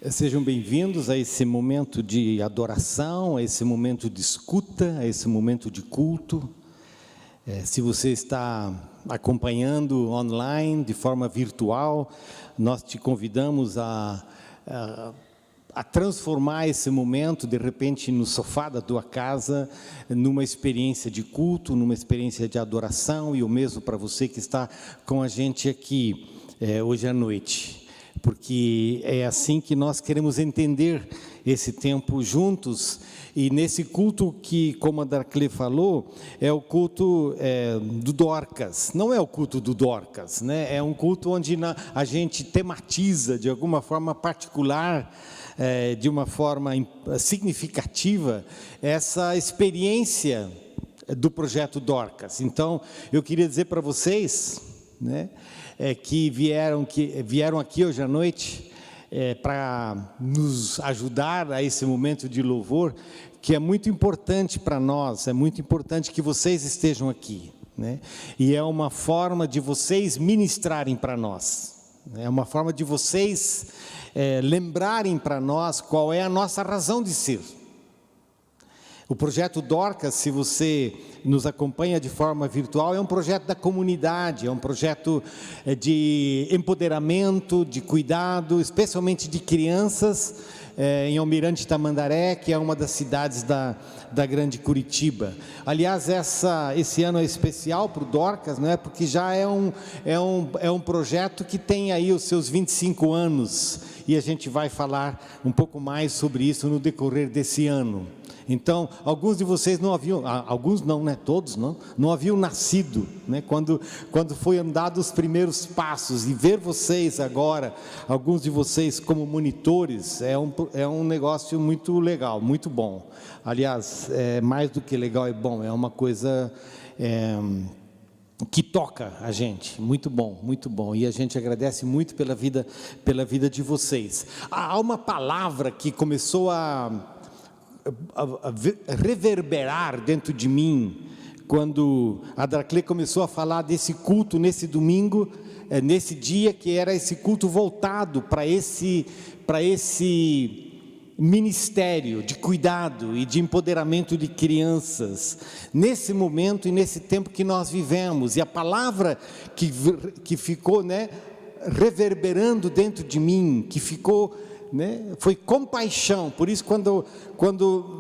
Sejam bem-vindos a esse momento de adoração, a esse momento de escuta, a esse momento de culto. Se você está acompanhando online, de forma virtual, nós te convidamos a transformar esse momento, de repente, no sofá da tua casa, numa experiência de culto, numa experiência de adoração, e o mesmo para você que está com a gente aqui hoje à noite. Porque é assim que nós queremos entender esse tempo juntos, e nesse culto que, como a Darclé falou, é o culto do Dorcas. Não é o culto do Dorcas, né? É um culto onde a gente tematiza de alguma forma particular, de uma forma significativa, essa experiência do projeto Dorcas. Então, eu queria dizer para vocês, né, que vieram aqui hoje à noite para nos ajudar a esse momento de louvor, que é muito importante para nós, é muito importante que vocês estejam aqui, né? E é uma forma de vocês ministrarem para nós, é uma forma de vocês lembrarem para nós qual é a nossa razão de ser. O projeto Dorcas, se você nos acompanha de forma virtual, é um projeto da comunidade, é um projeto de empoderamento, de cuidado, especialmente de crianças, em Almirante Tamandaré, que é uma das cidades da grande Curitiba. Aliás, esse ano é especial para o Dorcas, não é? Porque já é um projeto que tem aí os seus 25 anos, e a gente vai falar um pouco mais sobre isso no decorrer desse ano. Então, alguns de vocês não haviam, alguns não, né? Todos não haviam nascido, né? Quando foi andado os primeiros passos, e ver vocês agora, alguns de vocês como monitores, é um negócio muito legal, muito bom. Aliás, mais do que legal, é bom, é uma coisa que toca a gente, muito bom, e a gente agradece muito pela vida de vocês. Há uma palavra que começou a reverberar dentro de mim, quando a Darclé começou a falar desse culto nesse domingo, nesse dia, que era esse culto voltado para esse ministério de cuidado e de empoderamento de crianças, nesse momento e nesse tempo que nós vivemos. E a palavra que ficou, né, reverberando dentro de mim, que ficou, né, foi compaixão. Por isso, quando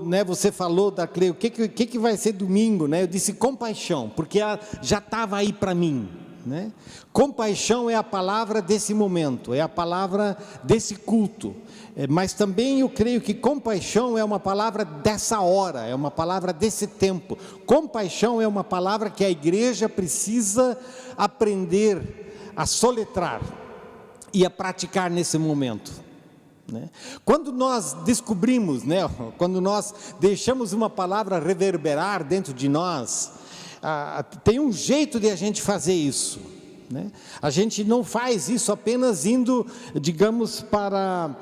né, você falou, Darclé, o que vai ser domingo, né, eu disse compaixão, porque já estava aí para mim, né? Compaixão é a palavra desse momento, é a palavra desse culto, mas também eu creio que compaixão é uma palavra dessa hora, é uma palavra desse tempo. Compaixão é uma palavra que a igreja precisa aprender a soletrar e a praticar nesse momento, né? Quando nós descobrimos, né, quando nós deixamos uma palavra reverberar dentro de nós, tem um jeito de a gente fazer isso, né? A gente não faz isso apenas indo, digamos, para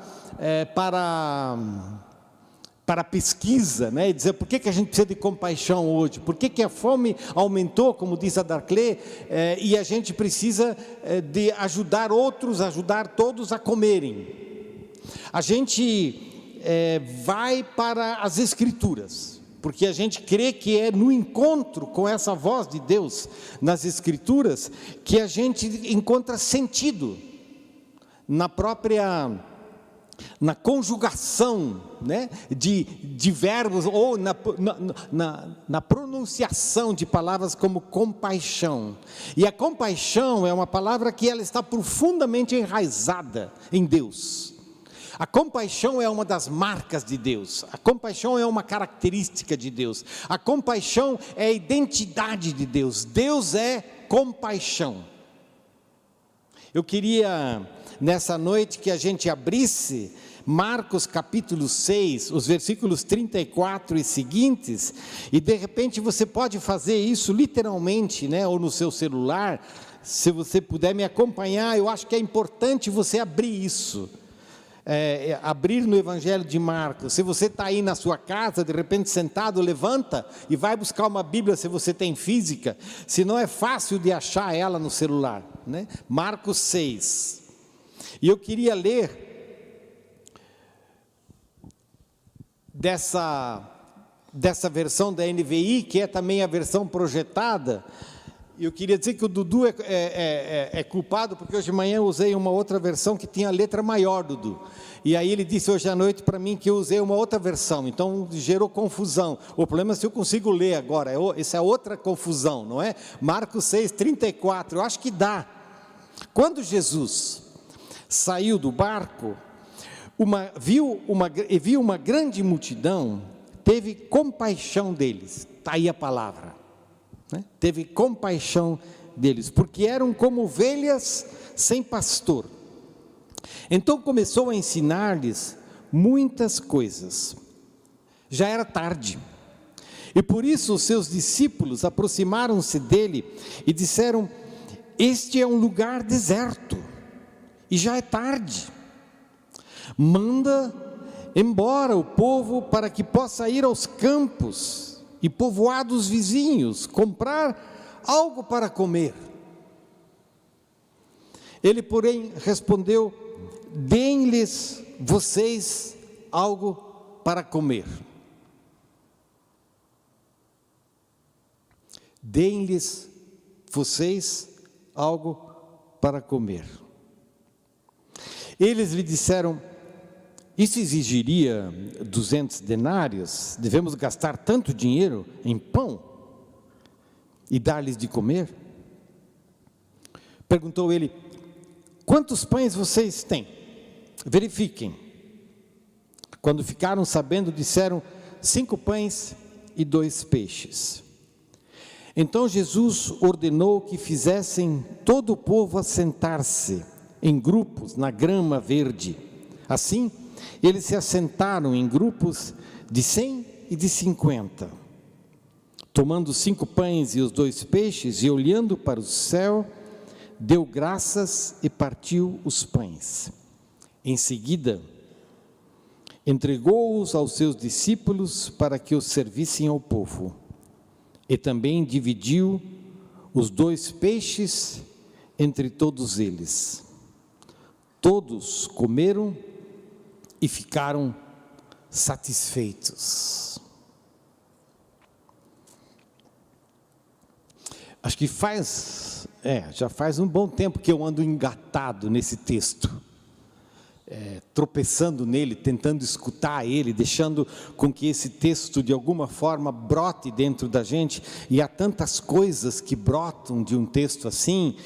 pesquisa, né, e dizer por que a gente precisa de compaixão hoje, por que a fome aumentou, como diz a Darclé, e a gente precisa de ajudar todos a comerem. A gente vai para as Escrituras, porque a gente crê que é no encontro com essa voz de Deus nas Escrituras que a gente encontra sentido na conjugação, né, de verbos, ou na pronunciação de palavras como compaixão. E a compaixão é uma palavra que ela está profundamente enraizada em Deus. A compaixão é uma das marcas de Deus, a compaixão é uma característica de Deus, a compaixão é a identidade de Deus. Deus é compaixão. Eu queria, nessa noite, que a gente abrisse Marcos capítulo 6, os versículos 34 e seguintes, e de repente você pode fazer isso literalmente, né, ou no seu celular. Se você puder me acompanhar, eu acho que é importante você abrir isso. Abrir no Evangelho de Marcos. Se você está aí na sua casa, de repente sentado, levanta e vai buscar uma Bíblia, se você tem física, se não é fácil de achar ela no celular, né? Marcos 6, e eu queria ler dessa versão da NVI, que é também a versão projetada. Eu queria dizer que o Dudu é culpado, porque hoje de manhã eu usei uma outra versão que tinha a letra maior, Dudu. E aí ele disse hoje à noite para mim que eu usei uma outra versão, então gerou confusão. O problema é se eu consigo ler agora, essa é outra confusão, não é? Marcos 6:34, eu acho que dá. Quando Jesus saiu do barco, viu uma grande multidão, teve compaixão deles, está aí a palavra, né? Teve compaixão deles, porque eram como ovelhas sem pastor. Então começou a ensinar-lhes muitas coisas. Já era tarde, e por isso os seus discípulos aproximaram-se dele e disseram: este é um lugar deserto, e já é tarde. Manda embora o povo para que possa ir aos campos e povoados vizinhos, comprar algo para comer. Ele, porém, respondeu: deem-lhes vocês algo para comer. Deem-lhes vocês algo para comer. Eles lhe disseram: isso exigiria 200 denários, devemos gastar tanto dinheiro em pão e dar-lhes de comer? Perguntou ele: quantos pães vocês têm? Verifiquem. Quando ficaram sabendo, disseram: 5 pães e 2 peixes. Então Jesus ordenou que fizessem todo o povo assentar-se em grupos na grama verde. Assim, eles se assentaram em grupos de 100 e de 50. Tomando 5 pães e os 2 peixes, e olhando para o céu, deu graças e partiu os pães. Em seguida, entregou-os aos seus discípulos para que os servissem ao povo. E também dividiu os 2 peixes entre todos eles. Todos comeram e ficaram satisfeitos. Acho que já faz um bom tempo que eu ando engatado nesse texto, tropeçando nele, tentando escutar ele, deixando com que esse texto de alguma forma brote dentro da gente, e há tantas coisas que brotam de um texto assim,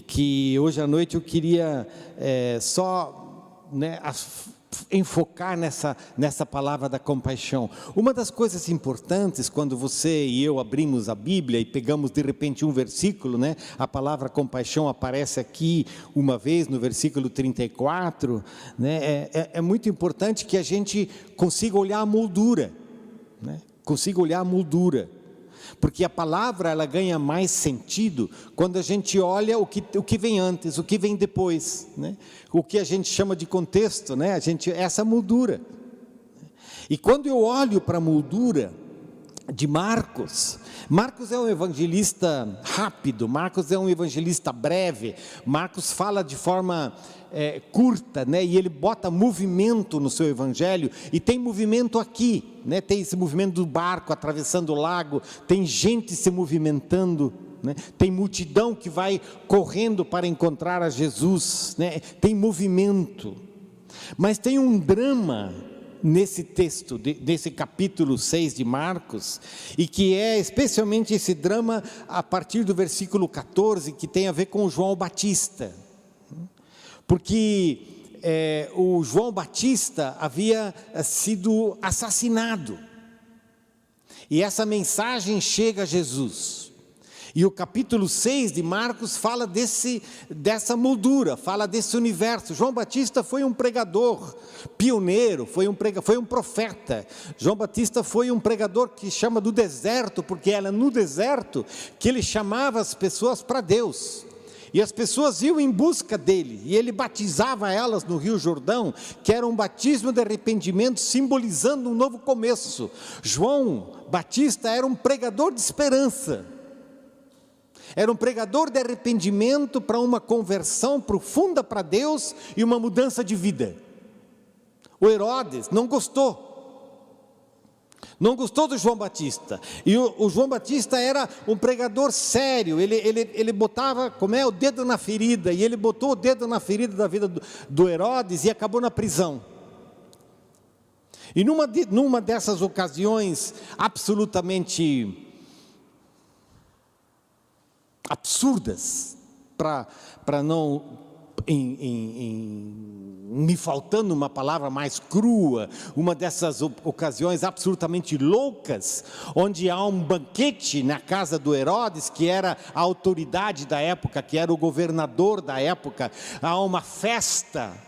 que hoje à noite eu queria só enfocar nessa palavra da compaixão. Uma das coisas importantes, quando você e eu abrimos a Bíblia e pegamos de repente um versículo, a palavra compaixão aparece aqui uma vez no versículo 34, é muito importante que a gente consiga olhar a moldura, porque a palavra ela ganha mais sentido quando a gente olha o que vem antes, o que vem depois, o que a gente chama de contexto, essa moldura. E quando eu olho para a moldura de Marcos é um evangelista rápido, Marcos é um evangelista breve, Marcos fala de forma curta, e ele bota movimento no seu evangelho, e tem movimento aqui, tem esse movimento do barco atravessando o lago, tem gente se movimentando, tem multidão que vai correndo para encontrar a Jesus, tem movimento, mas tem um drama nesse texto, nesse capítulo 6 de Marcos, e que é especialmente esse drama a partir do versículo 14, que tem a ver com o João Batista, porque o João Batista havia sido assassinado, e essa mensagem chega a Jesus, e o capítulo 6 de Marcos fala dessa moldura, fala desse universo. João Batista foi um pregador pioneiro, foi um profeta. João Batista foi um pregador que chama do deserto, porque era no deserto que ele chamava as pessoas para Deus. E as pessoas iam em busca dele, e ele batizava elas no Rio Jordão, que era um batismo de arrependimento, simbolizando um novo começo. João Batista era um pregador de esperança, era um pregador de arrependimento para uma conversão profunda para Deus e uma mudança de vida. O Herodes não gostou, Não gostou do João Batista. E o João Batista era um pregador sério. Ele botava, o dedo na ferida. E ele botou o dedo na ferida da vida do Herodes e acabou na prisão. E numa dessas ocasiões absolutamente absurdas, para não, me faltando uma palavra mais crua, uma dessas ocasiões absolutamente loucas, onde há um banquete na casa do Herodes, que era a autoridade da época, que era o governador da época, há uma festa,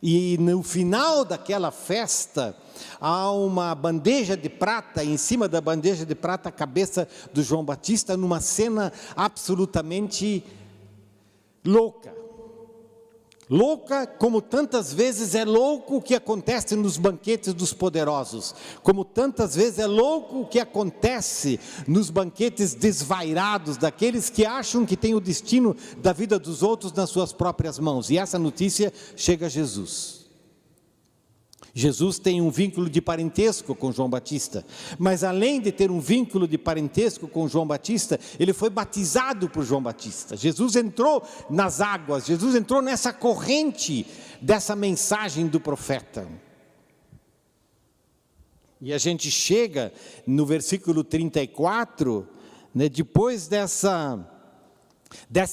e no final daquela festa, há uma bandeja de prata, em cima da bandeja de prata a cabeça do João Batista, numa cena absolutamente louca. Louca como tantas vezes é louco o que acontece nos banquetes dos poderosos, como tantas vezes é louco o que acontece nos banquetes desvairados, daqueles que acham que têm o destino da vida dos outros nas suas próprias mãos. E essa notícia chega a Jesus. Jesus tem um vínculo de parentesco com João Batista, mas além de ter um vínculo de parentesco com João Batista, ele foi batizado por João Batista. Jesus entrou nas águas, Jesus entrou nessa corrente dessa mensagem do profeta. E a gente chega no versículo 34, depois dessa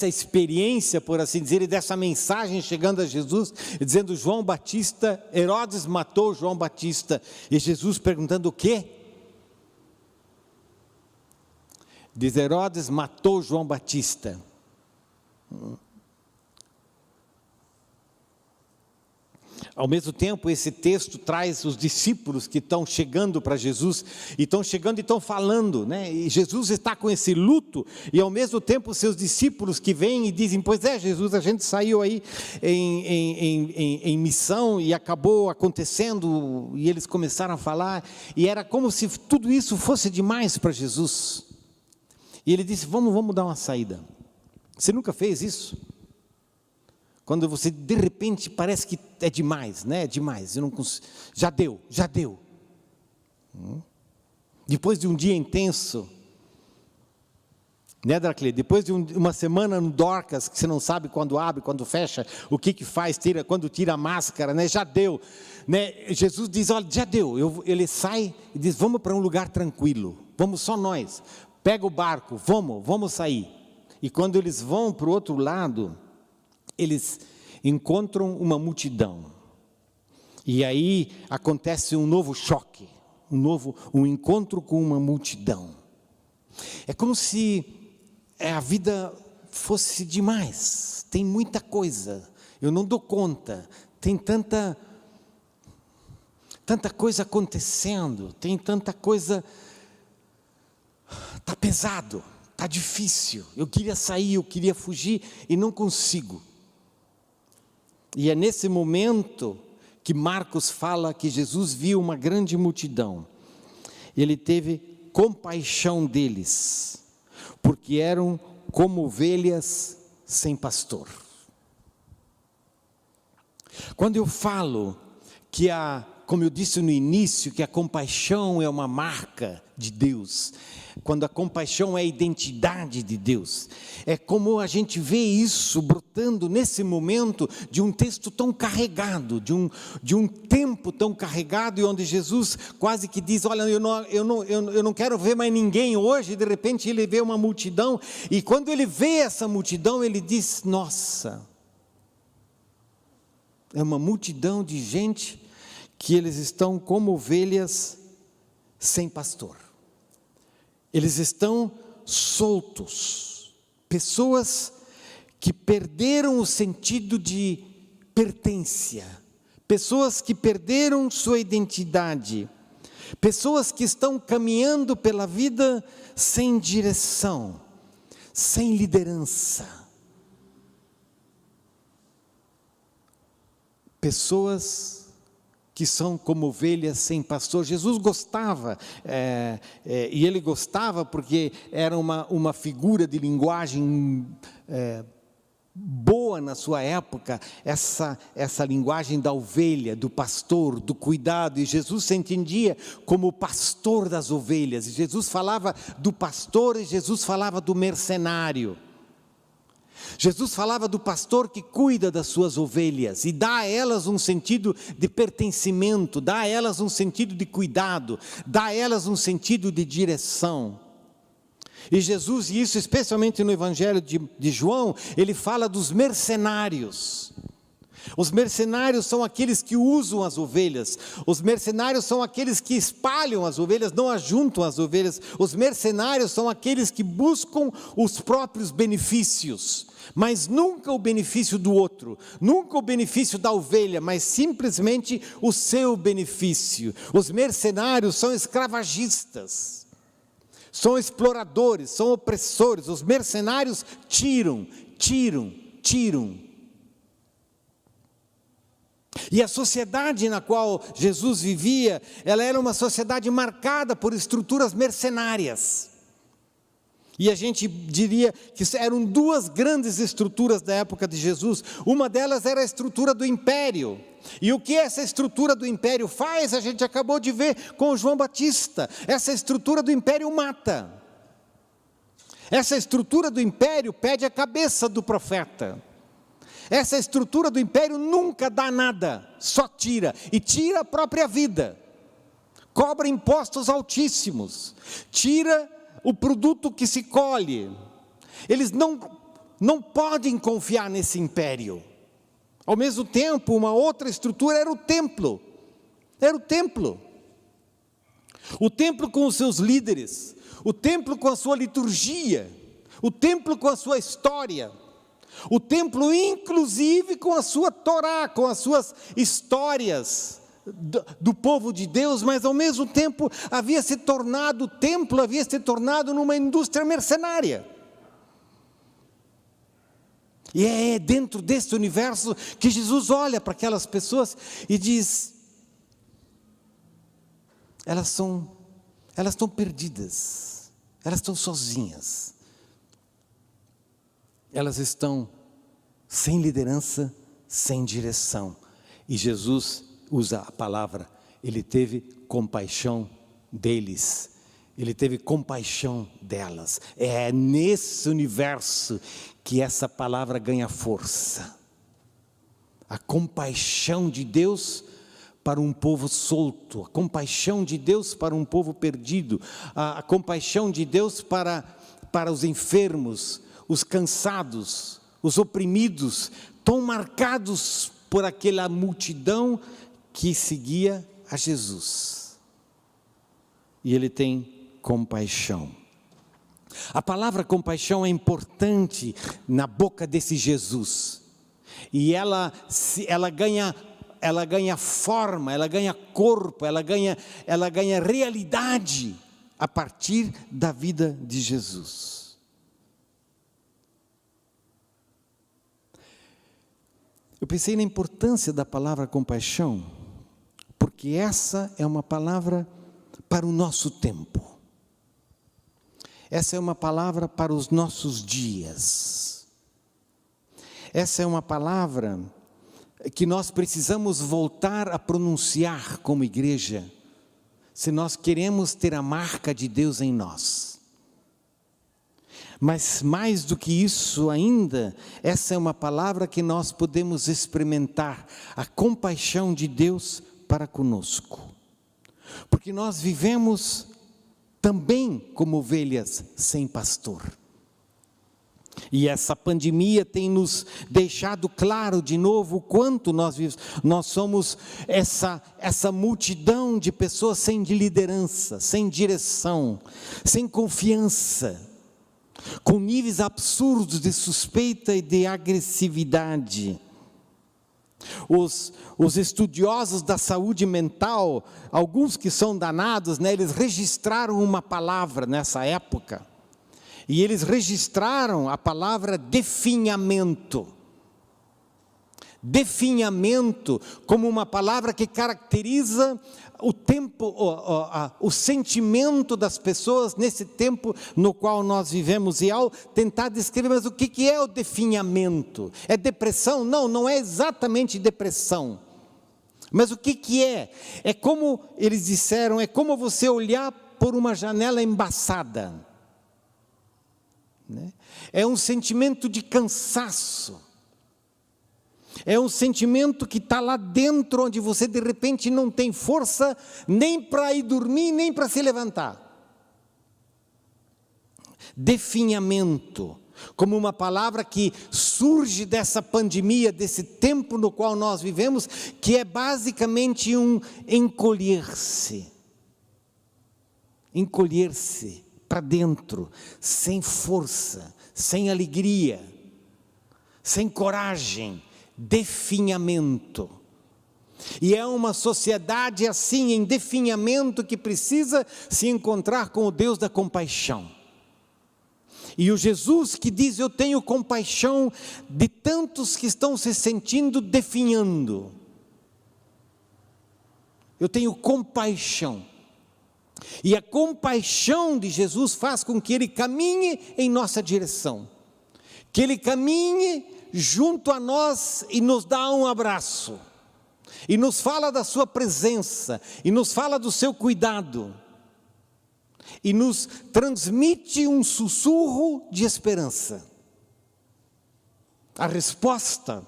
experiência, por assim dizer, e dessa mensagem chegando a Jesus, dizendo João Batista, Herodes matou João Batista, e Jesus perguntando o quê? Diz, Herodes matou João Batista. Ao mesmo tempo, esse texto traz os discípulos que estão chegando para Jesus, e estão chegando e estão falando, e Jesus está com esse luto, e ao mesmo tempo os seus discípulos que vêm e dizem, pois é Jesus, a gente saiu aí em missão e acabou acontecendo, e eles começaram a falar, e era como se tudo isso fosse demais para Jesus, e ele disse, vamos dar uma saída. Você nunca fez isso? Quando você, de repente, parece que é demais, é demais, eu não consigo, já deu. Depois de um dia intenso, Draclê? Depois de uma semana no Dorcas, que você não sabe quando abre, quando fecha, o que faz, quando tira a máscara, já deu. Jesus diz, olha, já deu. Ele sai e diz, vamos para um lugar tranquilo, vamos só nós, pega o barco, vamos sair. E quando eles vão para o outro lado, eles encontram uma multidão, e aí acontece um novo choque, um encontro com uma multidão. É como se a vida fosse demais, tem muita coisa, eu não dou conta, tem tanta coisa acontecendo, tem tanta coisa, está pesado, está difícil, eu queria sair, eu queria fugir e não consigo. E é nesse momento que Marcos fala que Jesus viu uma grande multidão. Ele teve compaixão deles, porque eram como ovelhas sem pastor. Quando eu falo que como eu disse no início, que a compaixão é uma marca de Deus, quando a compaixão é a identidade de Deus, é como a gente vê isso brotando nesse momento de um texto tão carregado, de um tempo tão carregado, e onde Jesus quase que diz, olha, eu não quero ver mais ninguém hoje. De repente ele vê uma multidão, e quando ele vê essa multidão, ele diz, nossa, é uma multidão de gente que eles estão como ovelhas sem pastor. Eles estão soltos, pessoas que perderam o sentido de pertença, pessoas que perderam sua identidade, pessoas que estão caminhando pela vida sem direção, sem liderança, pessoas que são como ovelhas sem pastor. Jesus gostava, e ele gostava porque era uma figura de linguagem boa ecoa na sua época essa linguagem da ovelha, do pastor, do cuidado, e Jesus se entendia como o pastor das ovelhas, e Jesus falava do pastor e Jesus falava do mercenário. Jesus falava do pastor que cuida das suas ovelhas e dá a elas um sentido de pertencimento, dá a elas um sentido de cuidado, dá a elas um sentido de direção. E Jesus, e isso especialmente no Evangelho de João, ele fala dos mercenários. Os mercenários são aqueles que usam as ovelhas, os mercenários são aqueles que espalham as ovelhas, não ajuntam as ovelhas, os mercenários são aqueles que buscam os próprios benefícios, mas nunca o benefício do outro, nunca o benefício da ovelha, mas simplesmente o seu benefício. Os mercenários são escravagistas, são exploradores, são opressores, os mercenários tiram. E a sociedade na qual Jesus vivia, ela era uma sociedade marcada por estruturas mercenárias. E a gente diria que eram duas grandes estruturas da época de Jesus. Uma delas era a estrutura do império. E o que essa estrutura do império faz, a gente acabou de ver com João Batista. Essa estrutura do império mata. Essa estrutura do império pede a cabeça do profeta. Essa estrutura do império nunca dá nada, só tira, e tira a própria vida, cobra impostos altíssimos, tira o produto que se colhe. Eles não podem confiar nesse império. Ao mesmo tempo, uma outra estrutura era o templo, o templo com os seus líderes, o templo com a sua liturgia, o templo com a sua história, o templo inclusive com a sua Torá, com as suas histórias do povo de Deus, mas ao mesmo tempo o templo havia se tornado numa indústria mercenária. E é dentro desse universo que Jesus olha para aquelas pessoas e diz: elas estão perdidas, elas estão sozinhas. Elas estão sem liderança, sem direção. E Jesus usa a palavra, ele teve compaixão deles, ele teve compaixão delas. É nesse universo que essa palavra ganha força. A compaixão de Deus para um povo solto, a compaixão de Deus para um povo perdido, a compaixão de Deus para os enfermos, os cansados, os oprimidos, tão marcados por aquela multidão que seguia a Jesus. E ele tem compaixão. A palavra compaixão é importante na boca desse Jesus. E ela ganha forma, ela ganha corpo, ela ganha realidade a partir da vida de Jesus. Eu pensei na importância da palavra compaixão, porque essa é uma palavra para o nosso tempo. Essa é uma palavra para os nossos dias. Essa é uma palavra que nós precisamos voltar a pronunciar como igreja, se nós queremos ter a marca de Deus em nós. Mas mais do que isso ainda, essa é uma palavra que nós podemos experimentar, a compaixão de Deus para conosco. Porque nós vivemos também como ovelhas sem pastor. E essa pandemia tem nos deixado claro de novo o quanto nós somos essa multidão de pessoas sem liderança, sem direção, sem confiança, com níveis absurdos de suspeita e de agressividade. Os estudiosos da saúde mental, alguns que são danados, eles registraram uma palavra nessa época, e eles registraram a palavra definhamento. Definhamento, como uma palavra que caracteriza o tempo, o sentimento das pessoas nesse tempo no qual nós vivemos. E ao tentar descrever, mas o que é o definhamento? É depressão? Não, não é exatamente depressão. Mas o que é? É como eles disseram, é como você olhar por uma janela embaçada. Né? É um sentimento de cansaço. É um sentimento que está lá dentro, onde você de repente não tem força nem para ir dormir, nem para se levantar. Definhamento, como uma palavra que surge dessa pandemia, desse tempo no qual nós vivemos, que é basicamente um encolher-se. Encolher-se para dentro, sem força, sem alegria, sem coragem. Definhamento. E é uma sociedade assim, em definhamento, que precisa se encontrar com o Deus da compaixão. E o Jesus que diz: eu tenho compaixão de tantos que estão se sentindo definhando. Eu tenho compaixão. E a compaixão de Jesus faz com que Ele caminhe em nossa direção. Que Ele caminhe junto a nós e nos dá um abraço, e nos fala da sua presença, e nos fala do seu cuidado, e nos transmite um sussurro de esperança. A resposta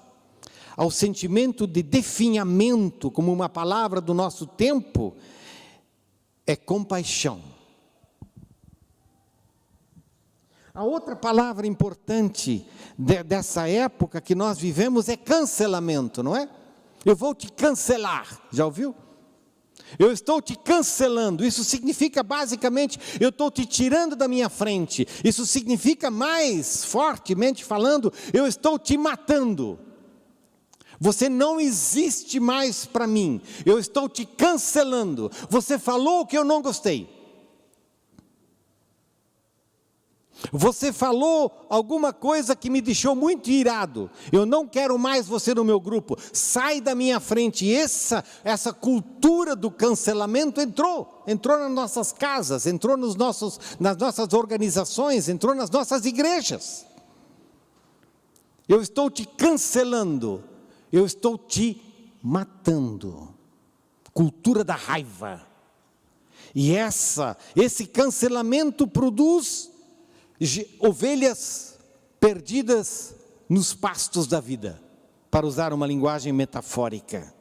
ao sentimento de definhamento, como uma palavra do nosso tempo, é compaixão. A outra palavra importante dessa época que nós vivemos é cancelamento, não é? Eu vou te cancelar, já ouviu? Eu estou te cancelando. Isso significa basicamente, eu estou te tirando da minha frente. Isso significa, mais fortemente falando, eu estou te matando. Você não existe mais para mim. Eu estou te cancelando. Você falou o que eu não gostei. Você falou alguma coisa que me deixou muito irado. Eu não quero mais você no meu grupo. Sai da minha frente. E essa cultura do cancelamento entrou nas nossas casas, entrou nas nossas organizações, entrou nas nossas igrejas. Eu estou te cancelando. Eu estou te matando. Cultura da raiva. E esse cancelamento produz ovelhas perdidas nos pastos da vida, para usar uma linguagem metafórica.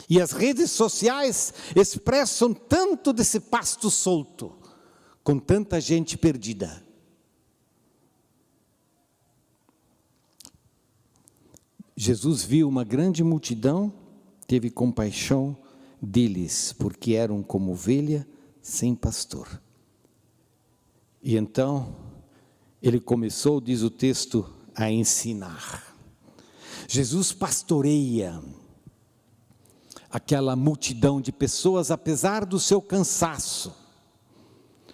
E as redes sociais expressam tanto desse pasto solto, com tanta gente perdida. Jesus viu uma grande multidão, teve compaixão deles, porque eram como ovelha sem pastor. E então Ele começou, diz o texto, a ensinar. Jesus pastoreia aquela multidão de pessoas, apesar do seu cansaço.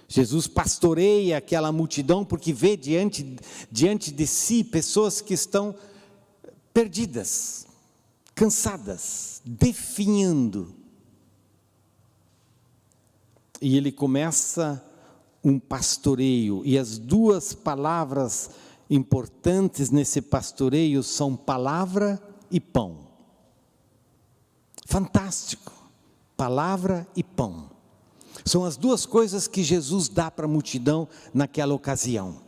Jesus pastoreia aquela multidão porque vê diante de si pessoas que estão perdidas, cansadas, definhando. E Ele começa um pastoreio, e as duas palavras importantes nesse pastoreio são palavra e pão. Fantástico! Palavra e pão. São as duas coisas que Jesus dá para a multidão naquela ocasião.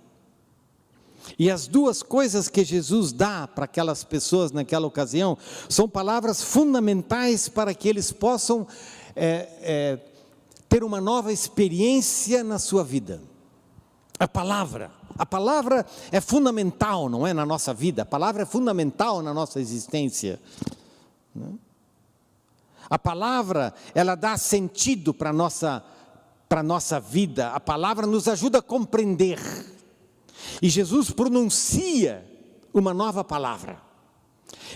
E as duas coisas que Jesus dá para aquelas pessoas naquela ocasião são palavras fundamentais para que eles possam ter uma nova experiência na sua vida. A palavra é fundamental, não é, na nossa vida. A palavra é fundamental na nossa existência. A palavra, ela dá sentido para a nossa vida. A palavra nos ajuda a compreender. E Jesus pronuncia uma nova palavra.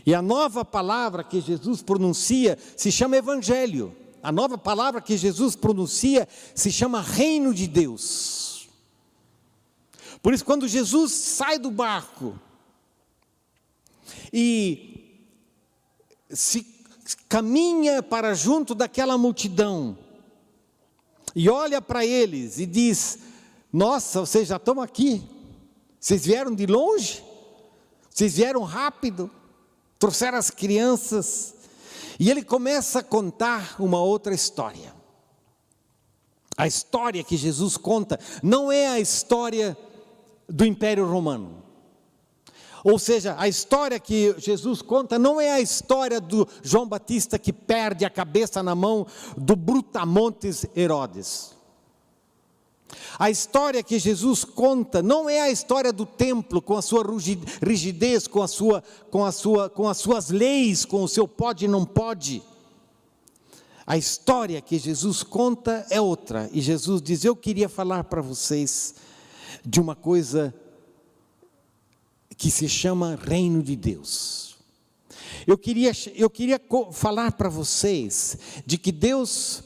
E a nova palavra que Jesus pronuncia se chama Evangelho. A nova palavra que Jesus pronuncia se chama Reino de Deus. Por isso, quando Jesus sai do barco e se caminha para junto daquela multidão e olha para eles e diz: nossa, vocês já estão aqui? Vocês vieram de longe? Vocês vieram rápido? Trouxeram as crianças? E ele começa a contar uma outra história. A história que Jesus conta não é a história do Império Romano. Ou seja, a história que Jesus conta não é a história do João Batista que perde a cabeça na mão do brutamontes Herodes. A história que Jesus conta não é a história do templo com a sua rigidez, com as suas leis, com o seu pode e não pode. A história que Jesus conta é outra. E Jesus diz: eu queria falar para vocês de uma coisa que se chama Reino de Deus. Eu queria falar para vocês de que Deus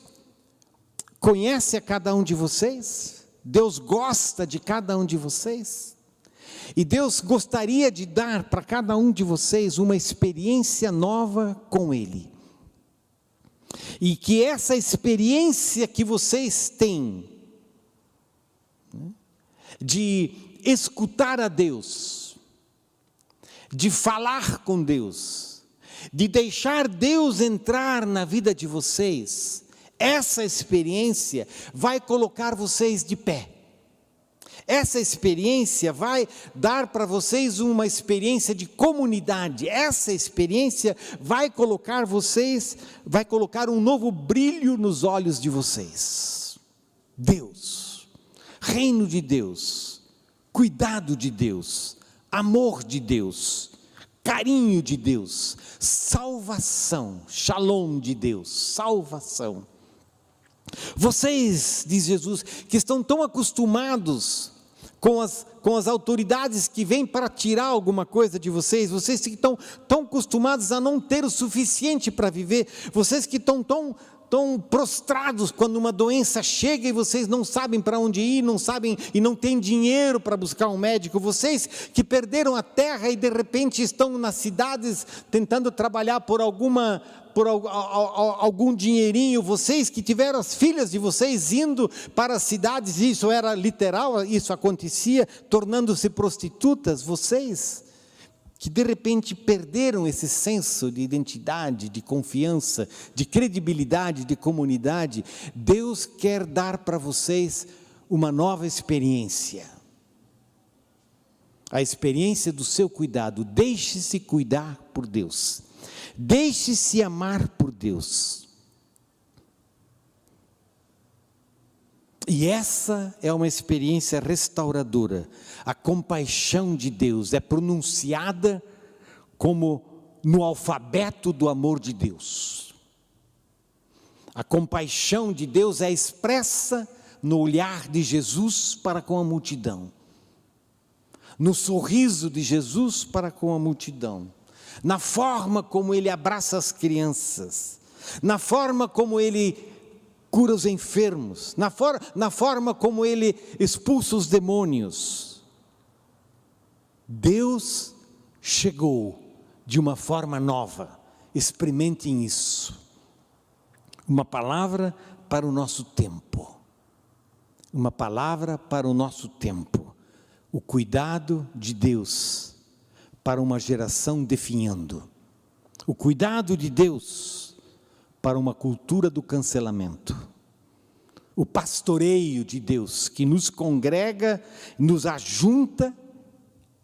conhece a cada um de vocês, Deus gosta de cada um de vocês, e Deus gostaria de dar para cada um de vocês uma experiência nova com Ele. E que essa experiência que vocês têm, de escutar a Deus, de falar com Deus, de deixar Deus entrar na vida de vocês, essa experiência vai colocar vocês de pé. Essa experiência vai dar para vocês uma experiência de comunidade. Essa experiência vai colocar um novo brilho nos olhos de vocês. Deus, reino de Deus, cuidado de Deus, amor de Deus, carinho de Deus, salvação, shalom de Deus, salvação. Vocês, diz Jesus, que estão tão acostumados com as autoridades que vêm para tirar alguma coisa de vocês, vocês que estão tão acostumados a não ter o suficiente para viver, vocês que estão tão prostrados quando uma doença chega e vocês não sabem para onde ir, não sabem e não têm dinheiro para buscar um médico, vocês que perderam a terra e de repente estão nas cidades tentando trabalhar por algum dinheirinho, vocês que tiveram as filhas de vocês indo para as cidades, isso era literal, isso acontecia, tornando-se prostitutas, vocês que de repente perderam esse senso de identidade, de confiança, de credibilidade, de comunidade, Deus quer dar para vocês uma nova experiência. A experiência do seu cuidado. Deixe-se cuidar por Deus. Deixe-se amar por Deus. E essa é uma experiência restauradora. A compaixão de Deus é pronunciada como no alfabeto do amor de Deus. A compaixão de Deus é expressa no olhar de Jesus para com a multidão, no sorriso de Jesus para com a multidão, na forma como Ele abraça as crianças, na forma como Ele cura os enfermos, na forma como Ele expulsa os demônios. Deus chegou de uma forma nova, experimentem isso. Uma palavra para o nosso tempo. Uma palavra para o nosso tempo. O cuidado de Deus para uma geração definhando. O cuidado de Deus para uma cultura do cancelamento. O pastoreio de Deus que nos congrega, nos ajunta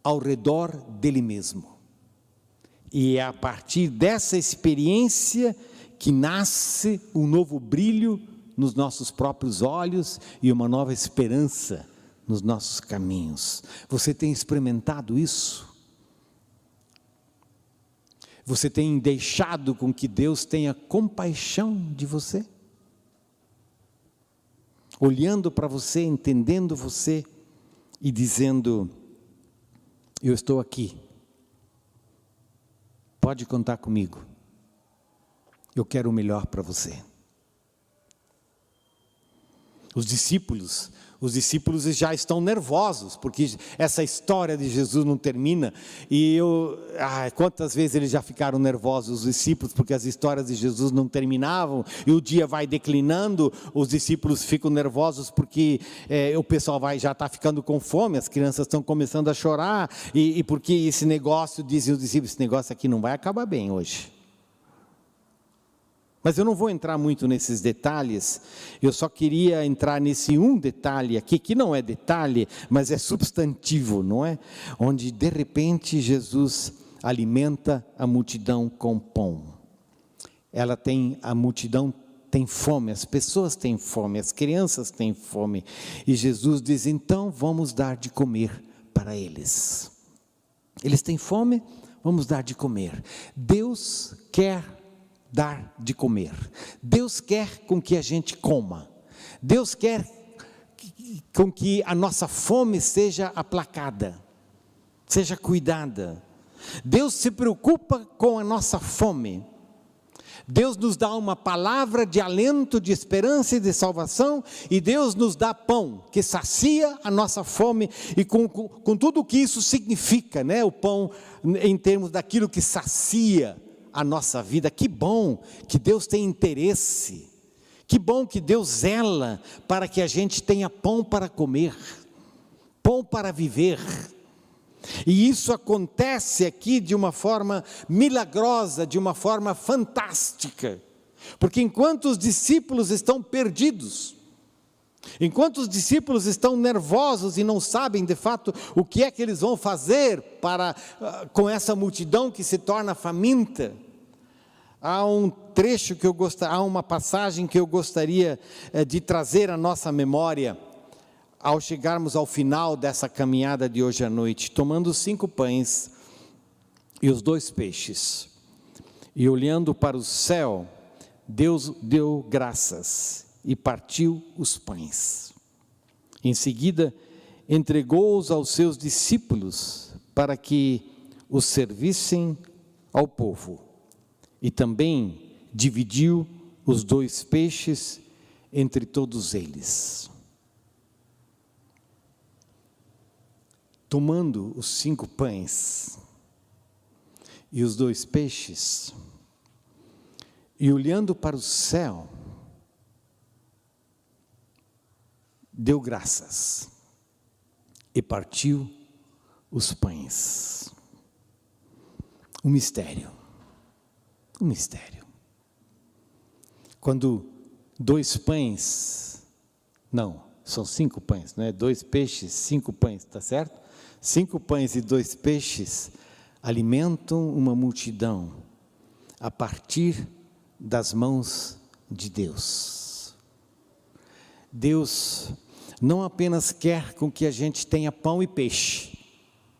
ao redor dele mesmo. E é a partir dessa experiência que nasce um novo brilho nos nossos próprios olhos e uma nova esperança nos nossos caminhos. Você tem experimentado isso? Você tem deixado com que Deus tenha compaixão de você? Olhando para você, entendendo você e dizendo: eu estou aqui, pode contar comigo, eu quero o melhor para você. Os discípulos, Os discípulos já estão nervosos, porque essa história de Jesus não termina. E quantas vezes eles já ficaram nervosos, os discípulos, porque as histórias de Jesus não terminavam, e o dia vai declinando, os discípulos ficam nervosos porque o pessoal já está ficando com fome, as crianças estão começando a chorar, e porque esse negócio, dizem os discípulos, esse negócio aqui não vai acabar bem hoje. Mas eu não vou entrar muito nesses detalhes, eu só queria entrar nesse um detalhe aqui, que não é detalhe, mas é substantivo, não é? Onde de repente Jesus alimenta a multidão com pão. A multidão tem fome, as pessoas têm fome, as crianças têm fome. E Jesus diz, então vamos dar de comer para eles. Eles têm fome, vamos dar de comer. Deus quer dar de comer. Deus quer com que a gente coma. Deus quer com que a nossa fome seja aplacada, seja cuidada. Deus se preocupa com a nossa fome. Deus nos dá uma palavra de alento, de esperança e de salvação, e Deus nos dá pão, que sacia a nossa fome, e com tudo o que isso significa, né? O pão em termos daquilo que sacia a nossa vida. Que bom que Deus tem interesse, que bom que Deus zela para que a gente tenha pão para comer, pão para viver. E isso acontece aqui de uma forma milagrosa, de uma forma fantástica, porque enquanto os discípulos estão perdidos, enquanto os discípulos estão nervosos e não sabem de fato o que é que eles vão fazer com essa multidão que se torna faminta, há um trecho há uma passagem que eu gostaria de trazer à nossa memória, ao chegarmos ao final dessa caminhada de hoje à noite, tomando os 5 pães e os 2 peixes, e olhando para o céu, Deus deu graças e partiu os pães. Em seguida, entregou-os aos seus discípulos para que os servissem ao povo, e também dividiu os 2 peixes entre todos eles. Tomando os 5 pães e os 2 peixes, e olhando para o céu, deu graças e partiu os pães. Um mistério. Quando 2 pães, não, são 5 pães, não é? 2 peixes, 5 pães, está certo? 5 pães e 2 peixes alimentam uma multidão a partir das mãos de Deus. Deus não apenas quer com que a gente tenha pão e peixe,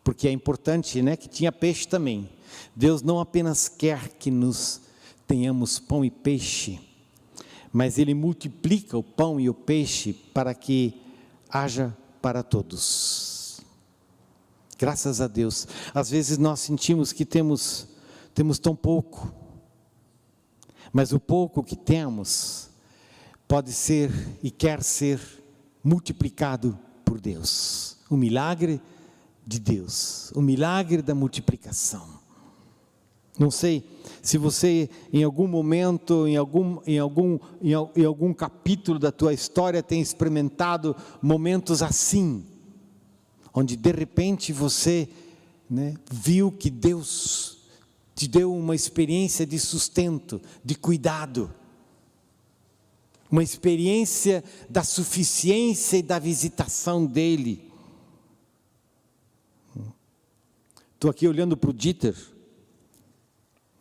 porque é importante, né, que tinha peixe também. Deus não apenas quer que nós tenhamos pão e peixe, mas Ele multiplica o pão e o peixe para que haja para todos. Graças a Deus. Às vezes nós sentimos que temos tão pouco, mas o pouco que temos pode ser e quer ser multiplicado por Deus. O milagre de Deus, o milagre da multiplicação. Não sei se você em algum momento, em algum capítulo da tua história tem experimentado momentos assim, onde de repente você, né, viu que Deus te deu uma experiência de sustento, de cuidado, uma experiência da suficiência e da visitação dEle. Estou aqui olhando para o Dieter,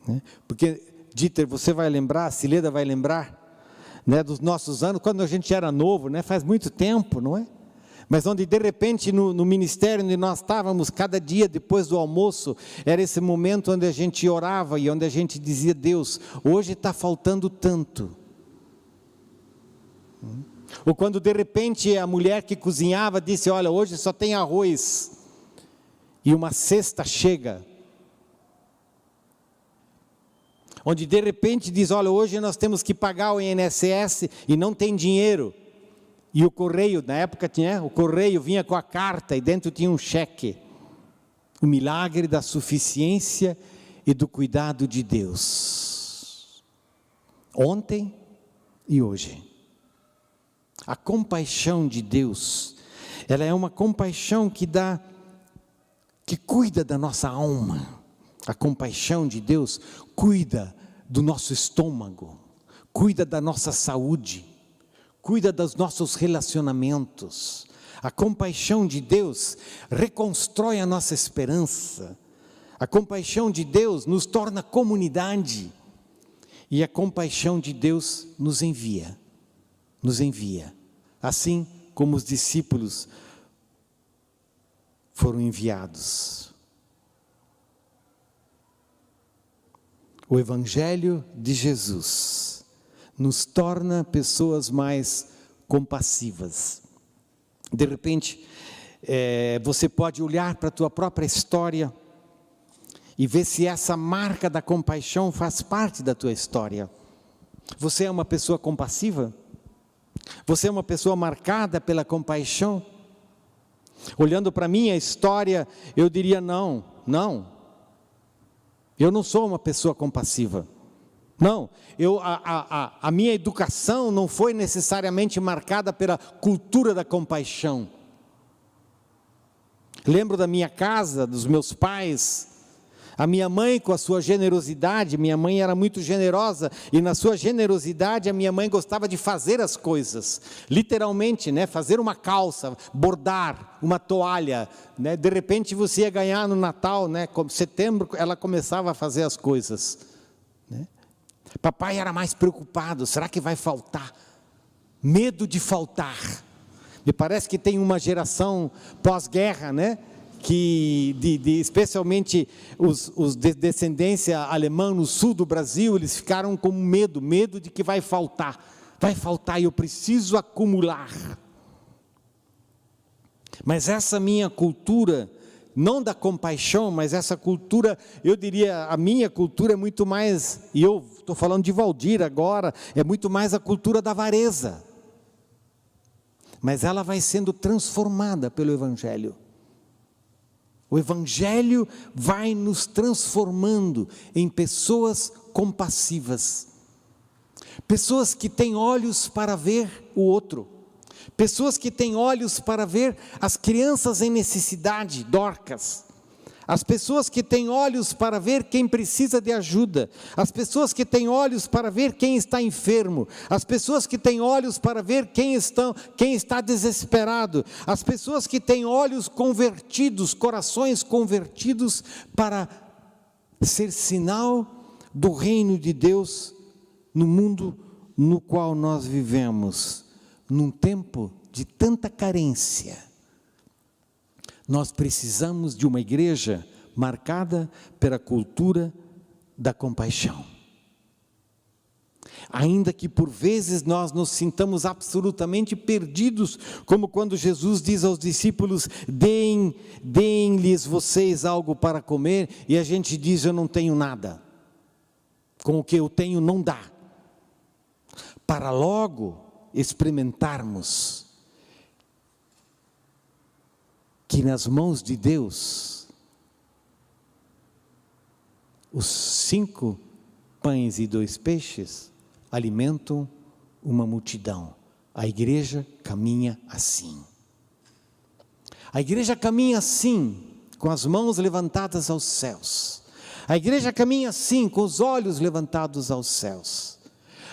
né, porque Dieter, você vai lembrar, a Cileda vai lembrar, né, dos nossos anos, quando a gente era novo, né, faz muito tempo, não é? Mas onde de repente no ministério onde nós estávamos, cada dia depois do almoço, era esse momento onde a gente orava e onde a gente dizia: Deus, hoje está faltando tanto. Ou quando de repente a mulher que cozinhava disse: olha, hoje só tem arroz, e uma cesta chega. Onde de repente diz: olha, hoje nós temos que pagar o INSS e não tem dinheiro. E o correio, na época tinha, o correio vinha com a carta e dentro tinha um cheque. O milagre da suficiência e do cuidado de Deus. Ontem e hoje. A compaixão de Deus, ela é uma compaixão que cuida da nossa alma. A compaixão de Deus cuida do nosso estômago, cuida da nossa saúde, cuida dos nossos relacionamentos. A compaixão de Deus reconstrói a nossa esperança. A compaixão de Deus nos torna comunidade. E a compaixão de Deus nos envia. Nos envia. Assim como os discípulos foram enviados. O Evangelho de Jesus nos torna pessoas mais compassivas. De repente, você pode olhar para a tua própria história e ver se essa marca da compaixão faz parte da tua história. Você é uma pessoa compassiva? Você é uma pessoa marcada pela compaixão? Olhando para a minha história, eu diria não. Eu não sou uma pessoa compassiva. Não, a minha educação não foi necessariamente marcada pela cultura da compaixão. Lembro da minha casa, dos meus pais, a minha mãe com a sua generosidade. Minha mãe era muito generosa e na sua generosidade a minha mãe gostava de fazer as coisas, literalmente, fazer uma calça, bordar uma toalha, de repente você ia ganhar no Natal, como setembro ela começava a fazer as coisas, Papai era mais preocupado, será que vai faltar? Medo de faltar. Me parece que tem uma geração pós-guerra, que especialmente os de descendência alemã no sul do Brasil, eles ficaram com medo de que vai faltar e eu preciso acumular. Mas essa minha cultura, não da compaixão, mas essa cultura, eu diria, a minha cultura é muito mais, e eu estou falando de Valdir agora, é muito mais a cultura da avareza. Mas ela vai sendo transformada pelo Evangelho. O Evangelho vai nos transformando em pessoas compassivas. Pessoas que têm olhos para ver o outro. Pessoas que têm olhos para ver as crianças em necessidade, Dorcas. As pessoas que têm olhos para ver quem precisa de ajuda. As pessoas que têm olhos para ver quem está enfermo. As pessoas que têm olhos para ver quem está desesperado. As pessoas que têm olhos convertidos, corações convertidos para ser sinal do reino de Deus no mundo no qual nós vivemos. Num tempo de tanta carência, nós precisamos de uma igreja marcada pela cultura da compaixão. Ainda que por vezes nós nos sintamos absolutamente perdidos, como quando Jesus diz aos discípulos, deem-lhes vocês algo para comer, e a gente diz, eu não tenho nada, com o que eu tenho não dá, para logo experimentarmos que nas mãos de Deus, os 5 pães e 2 peixes alimentam uma multidão. A igreja caminha assim. A igreja caminha assim, com as mãos levantadas aos céus. A igreja caminha assim, com os olhos levantados aos céus.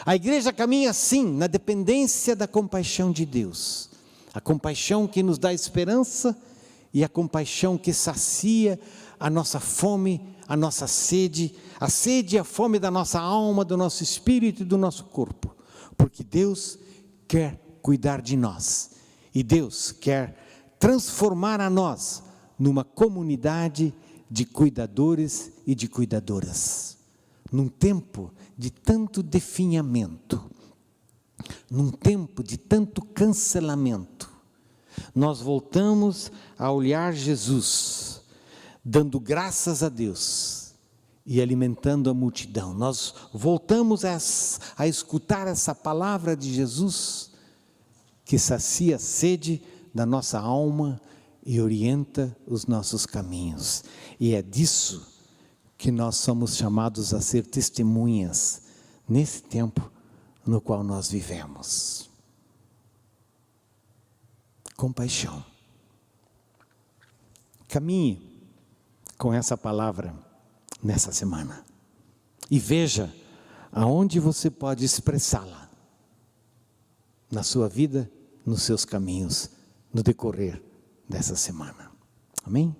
A igreja caminha assim, na dependência da compaixão de Deus. A compaixão que nos dá esperança e a compaixão que sacia a nossa fome, a nossa sede, a sede e a fome da nossa alma, do nosso espírito e do nosso corpo. Porque Deus quer cuidar de nós. E Deus quer transformar a nós numa comunidade de cuidadores e de cuidadoras. Num tempo de tanto definhamento, num tempo de tanto cancelamento, nós voltamos a olhar Jesus, dando graças a Deus e alimentando a multidão. Nós voltamos a escutar essa palavra de Jesus, que que sacia a sede da nossa alma e orienta os nossos caminhos. E é disso que nós somos chamados a ser testemunhas nesse tempo no qual nós vivemos. Compaixão. Caminhe com essa palavra nessa semana e veja aonde você pode expressá-la na sua vida, nos seus caminhos, no decorrer dessa semana. Amém?